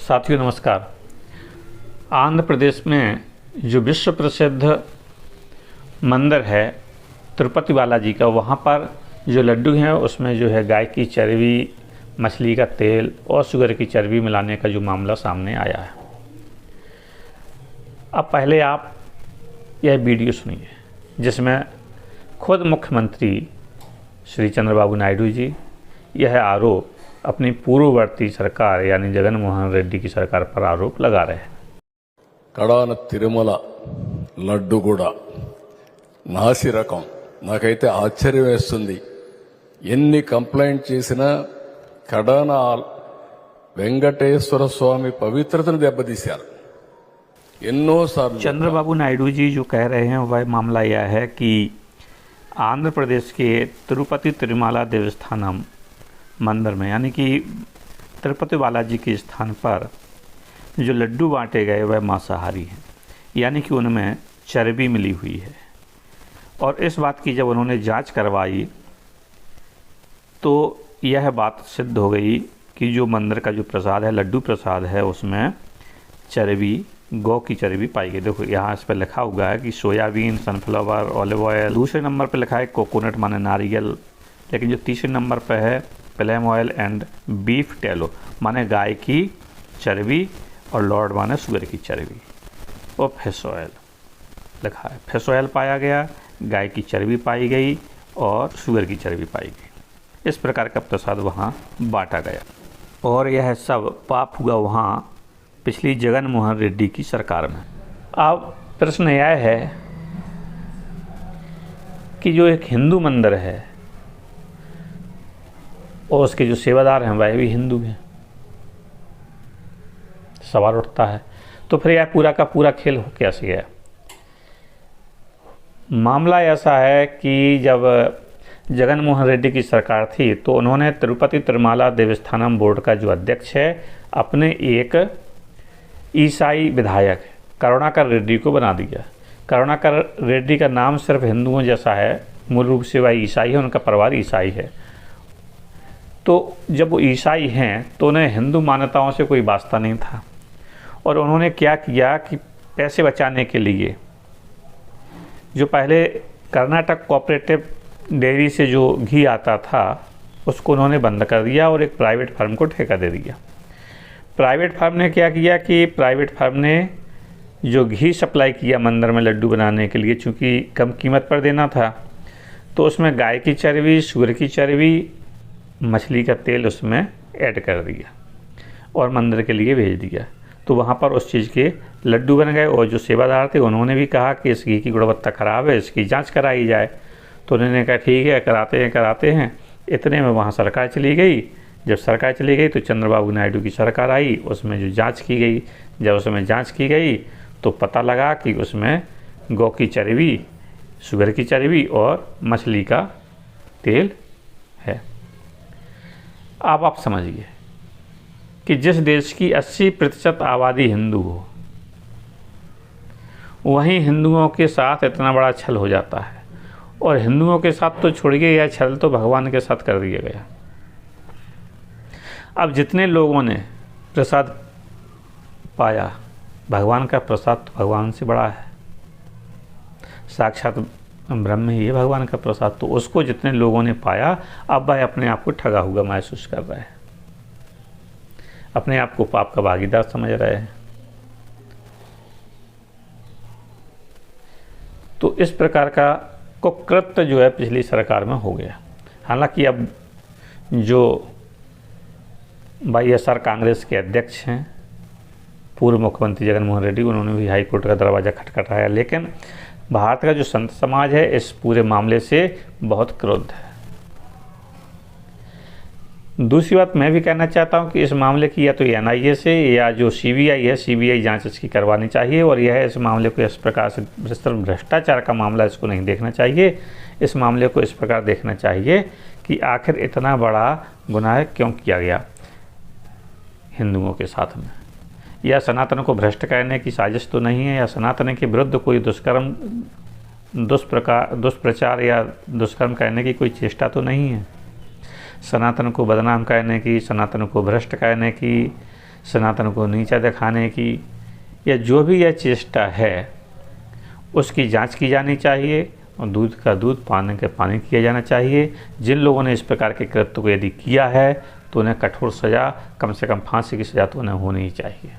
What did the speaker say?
साथियों नमस्कार। आंध्र प्रदेश में जो विश्व प्रसिद्ध मंदिर है तिरुपति बालाजी का, वहाँ पर जो लड्डू हैं उसमें जो है गाय की चर्बी, मछली का तेल और शुगर की चर्बी मिलाने का जो मामला सामने आया है। अब पहले आप यह वीडियो सुनिए जिसमें खुद मुख्यमंत्री श्री चंद्रबाबू नायडू जी यह आरोप अपनी पूर्ववर्ती सरकार यानी जगन मोहन रेड्डी की सरकार पर आरोप लगा रहे हैं। కడాన తిరుమల లడ్డు కూడా నాసి రకం. నాకైతే ఆశ్చర్యం వేస్తుంది. ఎన్ని కంప్లైంట్ చేసినా కడాన వెంకటేశ్వర స్వామి పవిత్రతను దెబ్బతీశారు. ఎన్నోసార్లు चंद्रबाबू नायडू जी जो कह रहे हैं वह मामला यह है कि आंध्र प्रदेश के तिरुपति तिरुमला देवस्थानम मंदिर में यानी कि तिरुपति बालाजी के स्थान पर जो लड्डू बांटे गए वह मांसाहारी हैं, यानी कि उनमें चर्बी मिली हुई है। और इस बात की जब उन्होंने जांच करवाई तो यह बात सिद्ध हो गई कि जो मंदिर का जो प्रसाद है, लड्डू प्रसाद है, उसमें चर्बी, गौ की चर्बी पाई गई। देखो यहाँ इस पर लिखा हुआ है कि सोयाबीन, सनफ्लावर, ऑलिव ऑयल। दूसरे नंबर पर लिखा है कोकोनट माने नारियल, लेकिन जो तीसरे नंबर पर है प्लेम ऑयल एंड बीफ टेलो माने गाय की चर्बी और लॉर्ड माने शुगर की चर्बी और फिश ऑयल लिखा है। फिश ऑयल पाया गया, गाय की चर्बी पाई गई और शुगर की चर्बी पाई गई। इस प्रकार का प्रसाद वहाँ बांटा गया और यह सब पाप हुआ वहाँ पिछली जगन मोहन रेड्डी की सरकार में। अब प्रश्न यह है कि जो एक हिंदू मंदिर है और उसके जो सेवादार हैं वह भी हिंदू हैं, सवाल उठता है तो फिर यह पूरा का पूरा खेल हो कैसे गया। मामला ऐसा है कि जब जगन मोहन रेड्डी की सरकार थी तो उन्होंने तिरुपति तिरुमला देवस्थानम बोर्ड का जो अध्यक्ष है अपने एक ईसाई विधायक करुणाकर रेड्डी को बना दिया। करुणाकर रेड्डी का नाम सिर्फ हिंदुओं जैसा है, मूल रूप से वह ईसाई है, उनका परिवार ईसाई है। तो जब वो ईसाई हैं तो उन्हें हिंदू मान्यताओं से कोई वास्ता नहीं था और उन्होंने क्या किया कि पैसे बचाने के लिए जो पहले कर्नाटक कोऑपरेटिव डेयरी से जो घी आता था उसको उन्होंने बंद कर दिया और एक प्राइवेट फर्म को ठेका दे दिया। प्राइवेट फर्म ने क्या किया कि प्राइवेट फर्म ने जो घी सप्लाई किया मंदिर में लड्डू बनाने के लिए, चूँकि कम कीमत पर देना था, तो उसमें गाय की चर्बी, शुगर की चर्बी, मछली का तेल उसमें ऐड कर दिया और मंदिर के लिए भेज दिया। तो वहाँ पर उस चीज़ के लड्डू बन गए और जो सेवादार थे उन्होंने भी कहा कि इस घी की गुणवत्ता ख़राब है, इसकी जांच कराई जाए। तो उन्होंने कहा ठीक है कराते हैं। इतने में वहाँ सरकार चली गई। जब सरकार चली गई तो चंद्रबाबू नायडू की सरकार आई, उसमें जो जाँच की गई, जब उसमें जाँच की गई तो पता लगा कि उसमें गौ की चर्बी, शुगर की चर्बी और मछली का तेल है। अब आप समझिए कि जिस देश की 80% आबादी हिंदू हो वहीं हिंदुओं के साथ इतना बड़ा छल हो जाता है। और हिंदुओं के साथ तो छोड़िए, यह छल तो भगवान के साथ कर दिया गया। अब जितने लोगों ने प्रसाद पाया, भगवान का प्रसाद तो भगवान से बड़ा है, साक्षात ब्रह्म ही है भगवान का प्रसाद। तो उसको जितने लोगों ने पाया अब वह अपने आप को ठगा हुआ महसूस कर रहे हैं, अपने आप को पाप का भागीदार समझ रहे हैं। तो इस प्रकार का कुकृत्य जो है पिछली सरकार में हो गया। हालांकि अब जो वाईएसआर कांग्रेस के अध्यक्ष हैं पूर्व मुख्यमंत्री जगन मोहन रेड्डी, उन्होंने भी हाई कोर्ट का दरवाज़ा खटखटाया, लेकिन भारत का जो संत समाज है इस पूरे मामले से बहुत क्रुद्ध है। दूसरी बात मैं भी कहना चाहता हूं कि इस मामले की या तो एनआईए से या जो सीबीआई है, सीबीआई जांच इसकी करवानी चाहिए। और यह इस मामले को इस प्रकार से सिर्फ भ्रष्टाचार का मामला इसको नहीं देखना चाहिए। इस मामले को इस प्रकार देखना चाहिए कि आखिर इतना बड़ा गुनाह क्यों किया गया हिंदुओं के साथ में। या सनातन को भ्रष्ट करने की साजिश तो नहीं है, या सनातन के विरुद्ध कोई दुष्प्रचार या दुष्कर्म करने की कोई चेष्टा तो नहीं है। सनातन को बदनाम करने की, सनातन को भ्रष्ट करने की, सनातन को नीचा दिखाने की, या जो भी यह चेष्टा है उसकी जांच की जानी चाहिए और दूध का दूध, पानी का पानी किया जाना चाहिए। जिन लोगों ने इस प्रकार के कृत्य को यदि किया है तो उन्हें कठोर सज़ा, कम से कम फांसी की सज़ा तो उन्हें होनी ही चाहिए।